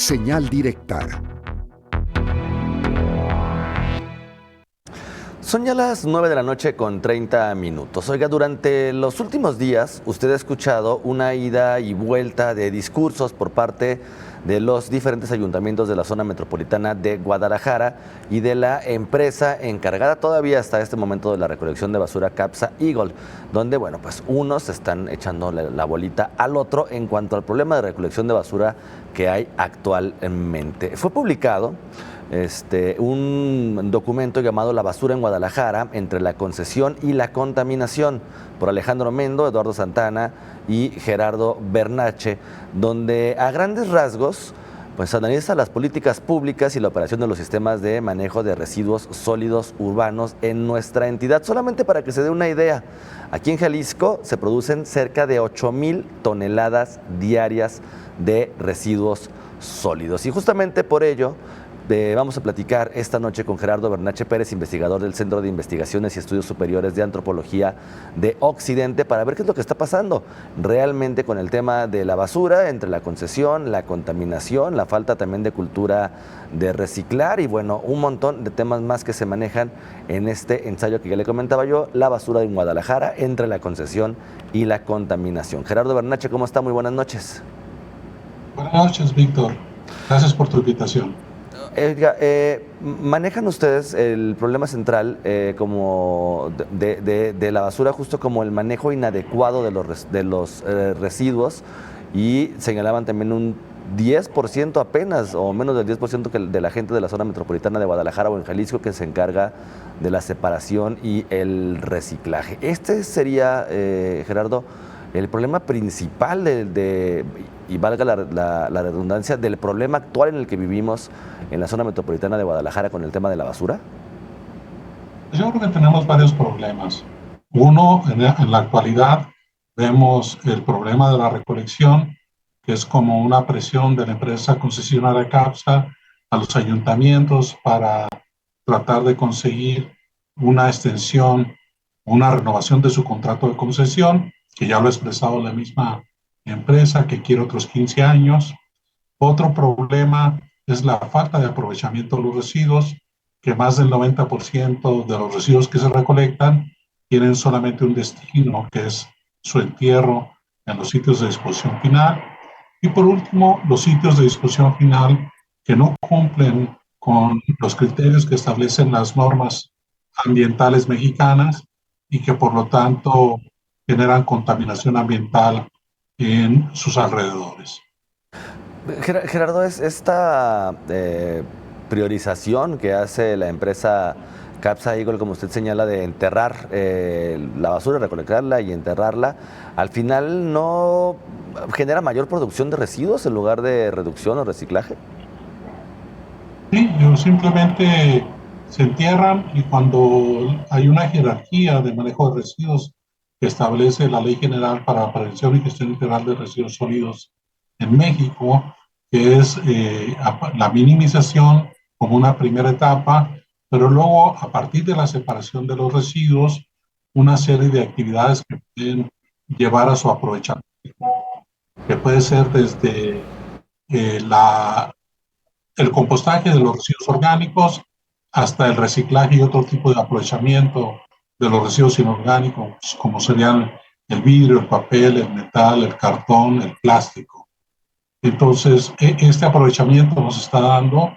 Señal directa. Son ya las 9 de la noche con 30 minutos. Oiga, durante los últimos días usted ha escuchado una ida y vuelta de discursos por parte de los diferentes ayuntamientos de la zona metropolitana de Guadalajara y de la empresa encargada todavía hasta este momento de la recolección de basura Capsa Eagle, donde, bueno, pues unos están echando la bolita al otro en cuanto al problema de recolección de basura que hay actualmente. Fue publicado un documento llamado La basura en Guadalajara, entre la concesión y la contaminación, por Alejandro Mendo, Eduardo Santana y Gerardo Bernache, donde a grandes rasgos pues analiza las políticas públicas y la operación de los sistemas de manejo de residuos sólidos urbanos en nuestra entidad. Solamente para que se dé una idea, aquí en Jalisco se producen cerca de 8,000 toneladas diarias de residuos sólidos. Y justamente por ello vamos a platicar esta noche con Gerardo Bernache Pérez, investigador del Centro de Investigaciones y Estudios Superiores de Antropología de Occidente, para ver qué es lo que está pasando realmente con el tema de la basura, entre la concesión, la contaminación, la falta también de cultura de reciclar y, bueno, un montón de temas más que se manejan en este ensayo que ya le comentaba yo, La basura en Guadalajara, entre la concesión y la contaminación. Gerardo Bernache, ¿cómo está? Muy buenas noches. Buenas noches, Víctor. Gracias por tu invitación. ¿Manejan ustedes el problema central como de la basura, justo como el manejo inadecuado de los residuos? Y señalaban también un 10% apenas, o menos del 10% de la gente de la zona metropolitana de Guadalajara o en Jalisco que se encarga de la separación y el reciclaje. Este sería, Gerardo, el problema principal y valga la redundancia, del problema actual en el que vivimos en la zona metropolitana de Guadalajara con el tema de la basura? Yo creo que tenemos varios problemas. Uno, en la actualidad, vemos el problema de la recolección, que es como una presión de la empresa concesionaria Capsa a los ayuntamientos para tratar de conseguir una extensión, una renovación de su contrato de concesión, que ya lo ha expresado la misma empresa, que quiere otros 15 años. Otro problema es la falta de aprovechamiento de los residuos, que más del 90% de los residuos que se recolectan tienen solamente un destino, que es su entierro en los sitios de disposición final. Y por último, los sitios de disposición final que no cumplen con los criterios que establecen las normas ambientales mexicanas y que por lo tanto generan contaminación ambiental en sus alrededores. Gerardo, es esta priorización que hace la empresa Capsa Eagle, como usted señala, de enterrar la basura, recolectarla y enterrarla, al final no genera mayor producción de residuos en lugar de reducción o reciclaje. Sí, simplemente se entierran, y cuando hay una jerarquía de manejo de residuos que establece la Ley General para la Prevención y Gestión Integral de Residuos Sólidos en México, que es la minimización como una primera etapa, pero luego, a partir de la separación de los residuos, una serie de actividades que pueden llevar a su aprovechamiento, que puede ser desde el compostaje de los residuos orgánicos hasta el reciclaje y otro tipo de aprovechamiento de los residuos inorgánicos, como serían el vidrio, el papel, el metal, el cartón, el plástico. Entonces, este aprovechamiento nos está dando,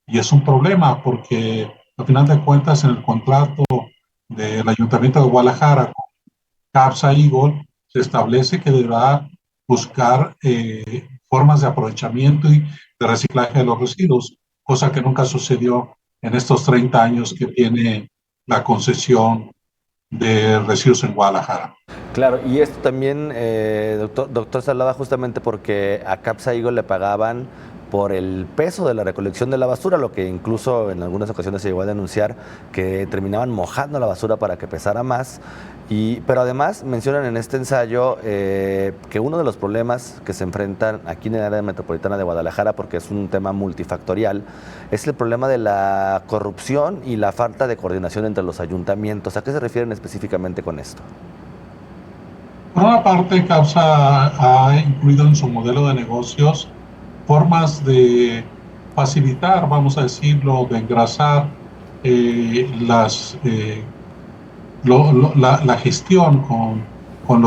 y es un problema porque, al final de cuentas, en el contrato del Ayuntamiento de Guadalajara con Capsa Eagle se establece que deberá buscar formas de aprovechamiento y de reciclaje de los residuos, cosa que nunca sucedió en estos 30 años que tiene la concesión de residuos en Guadalajara. Claro, y esto también, doctor, se hablaba justamente porque a Capsa Eagle le pagaban por el peso de la recolección de la basura, lo que incluso en algunas ocasiones se llegó a denunciar que terminaban mojando la basura para que pesara más. Pero además mencionan en este ensayo que uno de los problemas que se enfrentan aquí en el área metropolitana de Guadalajara, porque es un tema multifactorial, es el problema de la corrupción y la falta de coordinación entre los ayuntamientos. ¿A qué se refieren específicamente con esto? Por una parte, Capsa ha incluido en su modelo de negocios formas de facilitar, vamos a decirlo, de engrasar la gestión con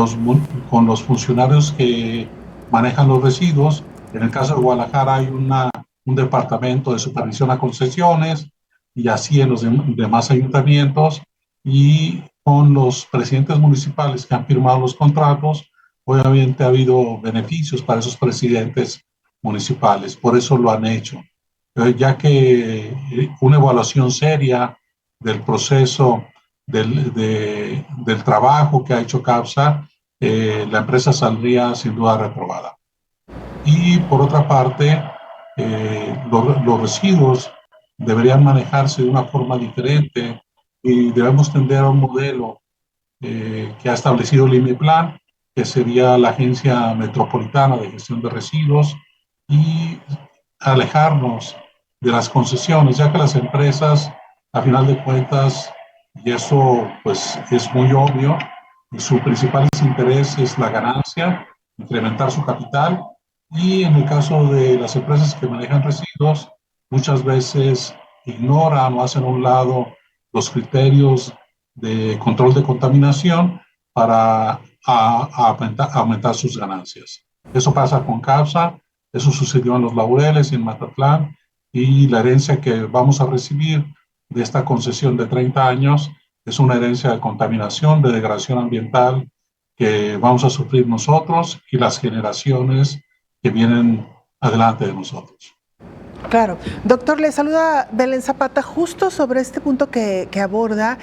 los funcionarios que manejan los residuos. En el caso de Guadalajara hay un departamento de supervisión a concesiones y así en los demás ayuntamientos, y con los presidentes municipales que han firmado los contratos, obviamente ha habido beneficios para esos presidentes municipales, por eso lo han hecho. Ya que una evaluación seria del proceso del trabajo que ha hecho CAPSA, la empresa saldría sin duda reprobada. Y por otra parte, los residuos deberían manejarse de una forma diferente y debemos tender a un modelo que ha establecido el IMEPLAN, que sería la Agencia Metropolitana de Gestión de Residuos, y alejarnos de las concesiones, ya que las empresas, a final de cuentas, y eso pues es muy obvio, su principal interés es la ganancia, incrementar su capital, y en el caso de las empresas que manejan residuos, muchas veces ignoran o hacen a un lado los criterios de control de contaminación para aumentar sus ganancias. Eso pasa con CAPSA, eso sucedió en Los Laureles y en Matatlán, y la herencia que vamos a recibir de esta concesión de 30 años es una herencia de contaminación, de degradación ambiental que vamos a sufrir nosotros y las generaciones que vienen adelante de nosotros. Claro. Doctor, le saluda Belén Zapata justo sobre este punto que aborda.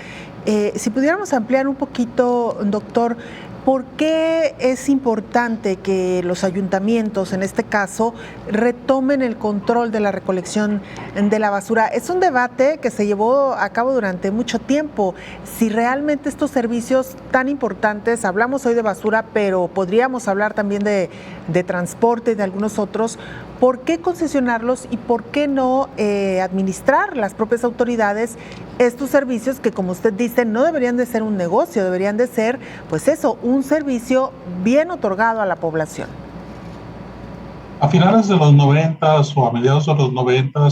Si pudiéramos ampliar un poquito, doctor, ¿por qué es importante que los ayuntamientos, en este caso, retomen el control de la recolección de la basura? Es un debate que se llevó a cabo durante mucho tiempo. Si realmente estos servicios tan importantes, hablamos hoy de basura, pero podríamos hablar también de transporte y de algunos otros, ¿por qué concesionarlos y por qué no administrar las propias autoridades estos servicios que, como usted dice, no deberían de ser un negocio, deberían de ser, pues eso, un servicio bien otorgado a la población? A finales de los 90 o a mediados de los 90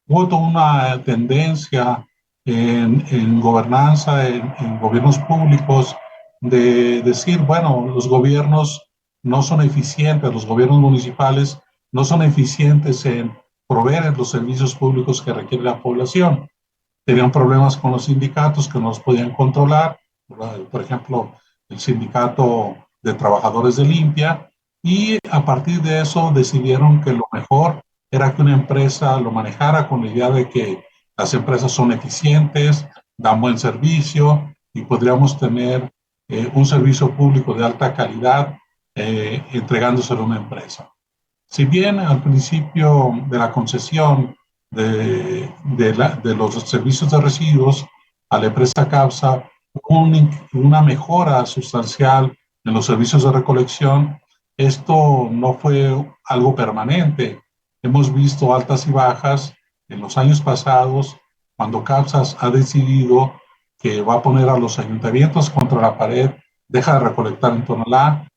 hubo toda una tendencia en gobernanza, en gobiernos públicos, de decir, bueno, los gobiernos no son eficientes, los gobiernos municipales no son eficientes en proveer los servicios públicos que requiere la población. Tenían problemas con los sindicatos que no los podían controlar, por ejemplo, el sindicato de trabajadores de limpia, y a partir de eso decidieron que lo mejor era que una empresa lo manejara con la idea de que las empresas son eficientes, dan buen servicio y podríamos tener un servicio público de alta calidad entregándoselo a una empresa. Si bien al principio de la concesión de los servicios de residuos a la empresa CAPSA hubo una mejora sustancial en los servicios de recolección, esto no fue algo permanente. Hemos visto altas y bajas en los años pasados, cuando CAPSA ha decidido que va a poner a los ayuntamientos contra la pared, deja de recolectar en Tonalá,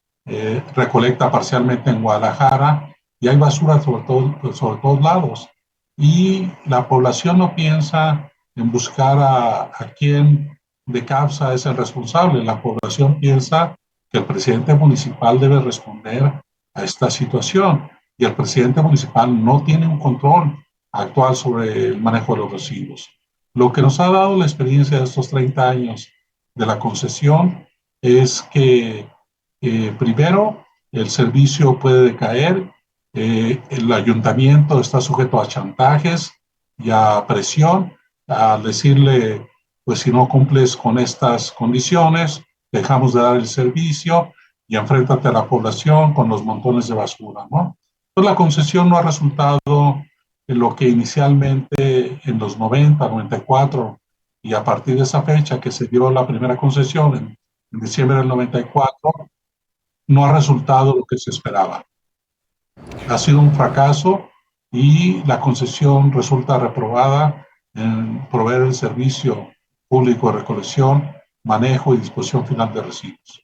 recolecta parcialmente en Guadalajara, y hay basura sobre todos lados. Y la población no piensa en buscar a quién de CAPSA es el responsable. La población piensa que el presidente municipal debe responder a esta situación, y el presidente municipal no tiene un control actual sobre el manejo de los residuos. Lo que nos ha dado la experiencia de estos 30 años de la concesión es que primero el servicio puede decaer, el ayuntamiento está sujeto a chantajes y a presión al decirle, pues si no cumples con estas condiciones, dejamos de dar el servicio y enfréntate a la población con los montones de basura, ¿no? Pues la concesión no ha resultado en lo que inicialmente en los 90, 94, y a partir de esa fecha que se dio la primera concesión en diciembre del 94, no ha resultado lo que se esperaba. Ha sido un fracaso y la concesión resulta reprobada en proveer el servicio público de recolección, manejo y disposición final de residuos.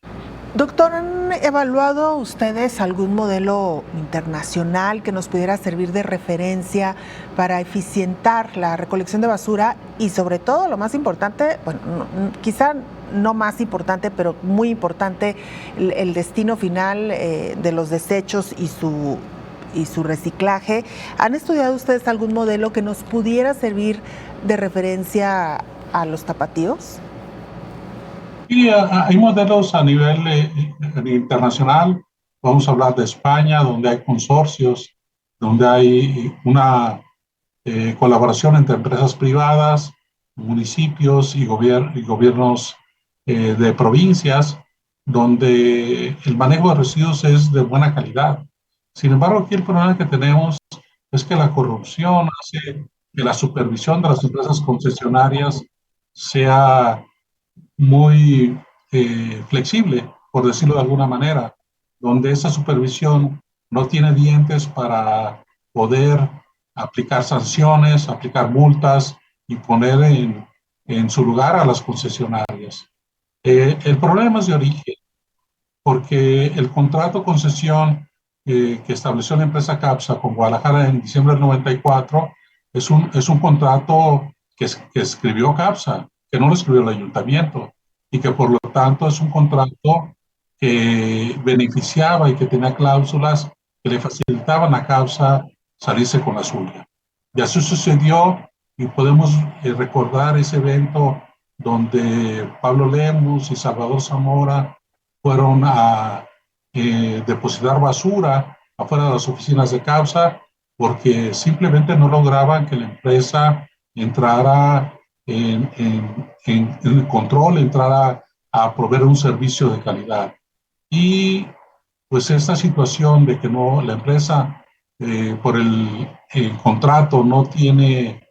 Doctor, ¿han evaluado ustedes algún modelo internacional que nos pudiera servir de referencia para eficientar la recolección de basura y sobre todo, lo más importante, bueno, quizá no más importante, pero muy importante, el destino final de los desechos y su reciclaje? ¿Han estudiado ustedes algún modelo que nos pudiera servir de referencia a los tapatíos? Y hay modelos a nivel internacional. Vamos a hablar de España, donde hay consorcios, donde hay una colaboración entre empresas privadas, municipios y gobiernos de provincias, donde el manejo de residuos es de buena calidad. Sin embargo, aquí el problema que tenemos es que la corrupción hace que la supervisión de las empresas concesionarias sea muy flexible, por decirlo de alguna manera, donde esa supervisión no tiene dientes para poder aplicar sanciones, aplicar multas y poner en su lugar a las concesionarias. El problema es de origen, porque el contrato concesión que estableció la empresa CAPSA con Guadalajara en diciembre del 94 es un contrato que escribió CAPSA, que no lo escribió el ayuntamiento, y que por lo tanto es un contrato que beneficiaba y que tenía cláusulas que le facilitaban a CAPSA salirse con la suya. Y así sucedió, y podemos recordar ese evento donde Pablo Lemus y Salvador Zamora fueron a depositar basura afuera de las oficinas de CAPSA porque simplemente no lograban que la empresa entrara en control, entrara a proveer un servicio de calidad. Y pues esta situación de que no, la empresa por el contrato no tiene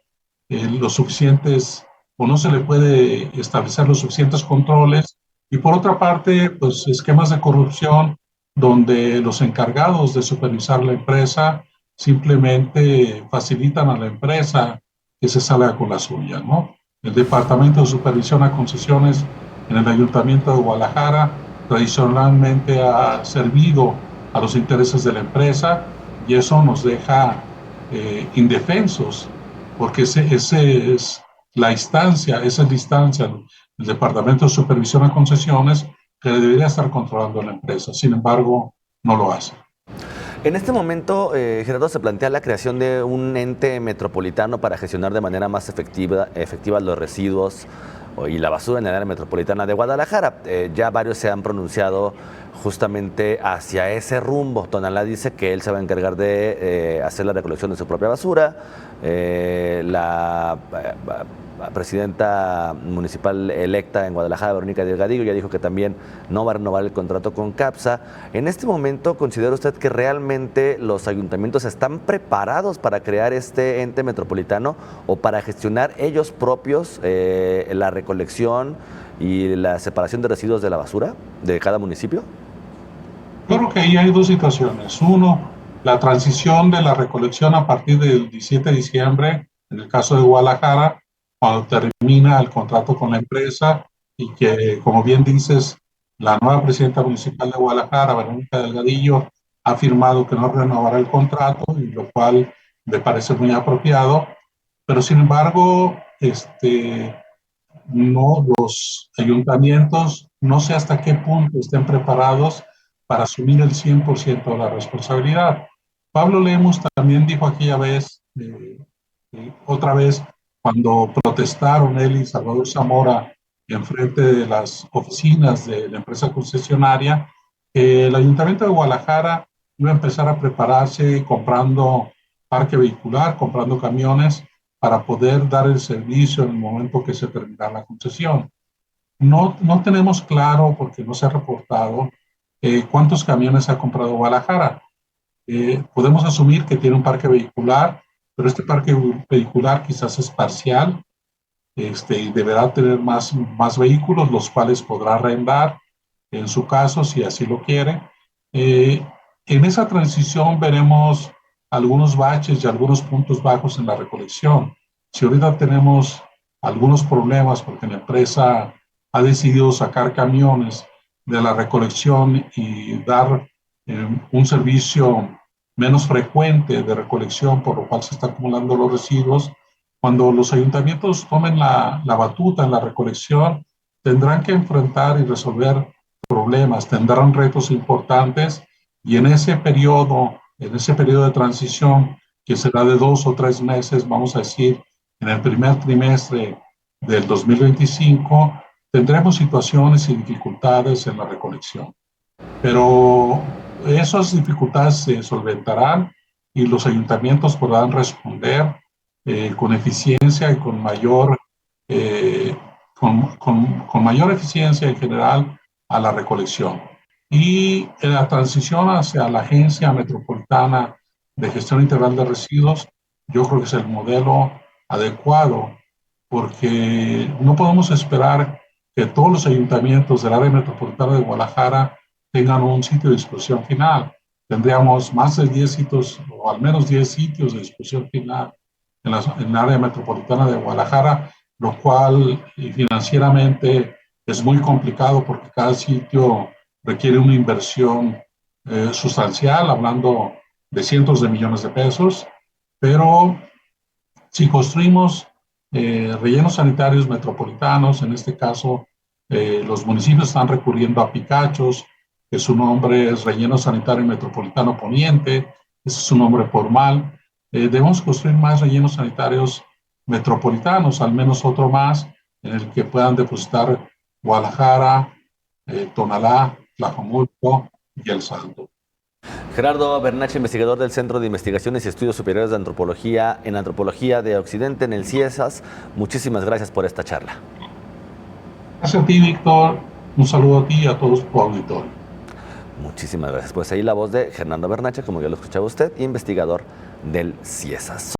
los suficientes o no se le puede establecer los suficientes controles, y por otra parte, pues esquemas de corrupción donde los encargados de supervisar la empresa simplemente facilitan a la empresa que se salga con la suya, ¿no? El Departamento de Supervisión a Concesiones en el Ayuntamiento de Guadalajara tradicionalmente ha servido a los intereses de la empresa, y eso nos deja indefensos, porque esa es la instancia, el Departamento de Supervisión a Concesiones, que debería estar controlando a la empresa. Sin embargo, no lo hace. En este momento, Gerardo, se plantea la creación de un ente metropolitano para gestionar de manera más efectiva los residuos y la basura en el área metropolitana de Guadalajara. Ya varios se han pronunciado justamente hacia ese rumbo. Tonalá dice que él se va a encargar de hacer la recolección de su propia basura. La presidenta municipal electa en Guadalajara, Verónica Delgadillo, ya dijo que también no va a renovar el contrato con CAPSA. En este momento, ¿considera usted que realmente los ayuntamientos están preparados para crear este ente metropolitano o para gestionar ellos propios la recolección y la separación de residuos de la basura de cada municipio? Yo creo que ahí hay dos situaciones. Uno, la transición de la recolección a partir del 17 de diciembre, en el caso de Guadalajara, cuando termina el contrato con la empresa, y que, como bien dices, la nueva presidenta municipal de Guadalajara, Verónica Delgadillo, ha afirmado que no renovará el contrato, y lo cual me parece muy apropiado, pero sin embargo, no, los ayuntamientos, no sé hasta qué punto estén preparados para asumir el 100% de la responsabilidad. Pablo Lemus también dijo aquella vez, otra vez, cuando protestaron él y Salvador Zamora enfrente de las oficinas de la empresa concesionaria, que el Ayuntamiento de Guadalajara iba a empezar a prepararse comprando parque vehicular, comprando camiones para poder dar el servicio en el momento que se terminara la concesión. No tenemos claro, porque no se ha reportado, cuántos camiones ha comprado Guadalajara. Podemos asumir que tiene un parque vehicular, pero este parque vehicular quizás es parcial, y deberá tener más vehículos, los cuales podrá arrendar en su caso, si así lo quiere. En esa transición veremos algunos baches y algunos puntos bajos en la recolección. Si ahorita tenemos algunos problemas porque la empresa ha decidido sacar camiones de la recolección y dar un servicio menos frecuente de recolección, por lo cual se están acumulando los residuos. Cuando los ayuntamientos tomen la batuta en la recolección, tendrán que enfrentar y resolver problemas, tendrán retos importantes y en ese periodo de transición, que será de 2 o 3 meses, vamos a decir, en el primer trimestre del 2025, tendremos situaciones y dificultades en la recolección. Pero esas dificultades se solventarán y los ayuntamientos podrán responder con eficiencia y con mayor eficiencia en general a la recolección. Y en la transición hacia la Agencia Metropolitana de Gestión Integral de Residuos, yo creo que es el modelo adecuado, porque no podemos esperar que todos los ayuntamientos del área metropolitana de Guadalajara tengan un sitio de disposición final. Tendríamos más de 10 sitios, o al menos 10 sitios de disposición final en el área metropolitana de Guadalajara, lo cual financieramente es muy complicado porque cada sitio requiere una inversión sustancial, hablando de cientos de millones de pesos, pero si construimos rellenos sanitarios metropolitanos, en este caso los municipios están recurriendo a Picachos, que su nombre es Relleno Sanitario Metropolitano Poniente, ese es su nombre formal. Debemos construir más rellenos sanitarios metropolitanos, al menos otro más, en el que puedan depositar Guadalajara, Tonalá, Tlajomulco y El Salto. Gerardo Bernache, investigador del Centro de Investigaciones y Estudios Superiores de Antropología en Antropología de Occidente en el CIESAS, muchísimas gracias por esta charla. Gracias a ti, Víctor. Un saludo a ti y a todos tu auditorio. Muchísimas gracias. Pues ahí la voz de Gerardo Bernache, como ya lo escuchaba usted, investigador del CIESAS.